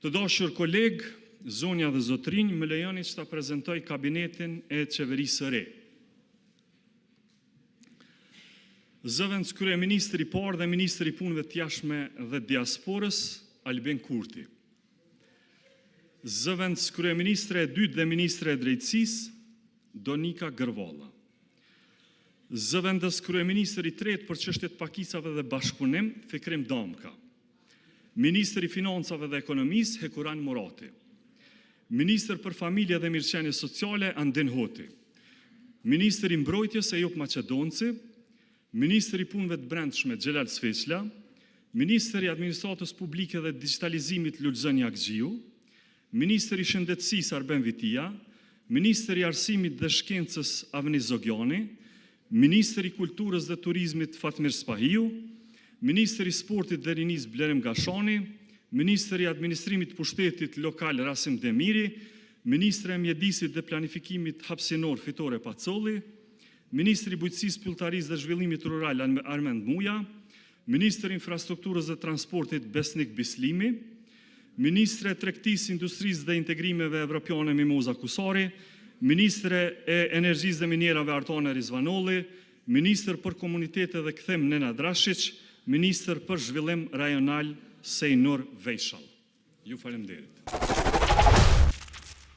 Të dashur kolegë, zonja dhe zotrinj, më lejoni që ta prezentoj kabinetin e qeverisë së re. Zëvendës kryeministri i parë dhe ministri i punëve të jashtme dhe diasporës, Albin Kurti. Zëvendës kryeministre e dytë dhe ministre e drejtësisë, Donika Gërvalla. Zëvendës kryeministri i tretë për çështjet pakicave dhe bashkëpunim, Fikrim Damka. Ministri i Financave dhe Ekonomisë, Hekuran Murati. Ministër për Familje dhe Mirëqenie Sociale, Andin Hoti. Ministri i Mbrojtjes, Ejup Maqedonci. Ministri i Punëve të Brendshme, Xhelal Sveçla. Ministri i Administratës Publike dhe Digitalizimit, Lulzën Jakxhiu. Ministri i Shëndetësisë, Arben Vitia. Ministri i Arsimit dhe Shkencës, Avni Zogjani. Ministri i Kulturës dhe Turizmit, Fatmir Spahiu. Ministri i Sportit dhe Rinisë, Blerim Gashani. Ministri i Administrimit të Pushtetit Lokal, Rasim Demiri. Ministri i Mjedisit dhe Planifikimit Hapsinor, Fitore Pacolli. Ministri i Bujqësisë, Pylltarisë dhe Zhvillimit Rural, Armend Muja. Ministri i Infrastrukturës dhe Transportit, Besnik Bislimi. Ministre e Tregtisë, Industrisë dhe Integrimeve Evropiane, Mimoza Kusari. Ministre e Energjisë dhe Minjerave, Artane Rizvanolli. Ministër për Komunitete dhe Kthim, Nena Drashić. Ministër për Zhvillim Rajonal, Sejnur Vejshall. Ju faleminderit.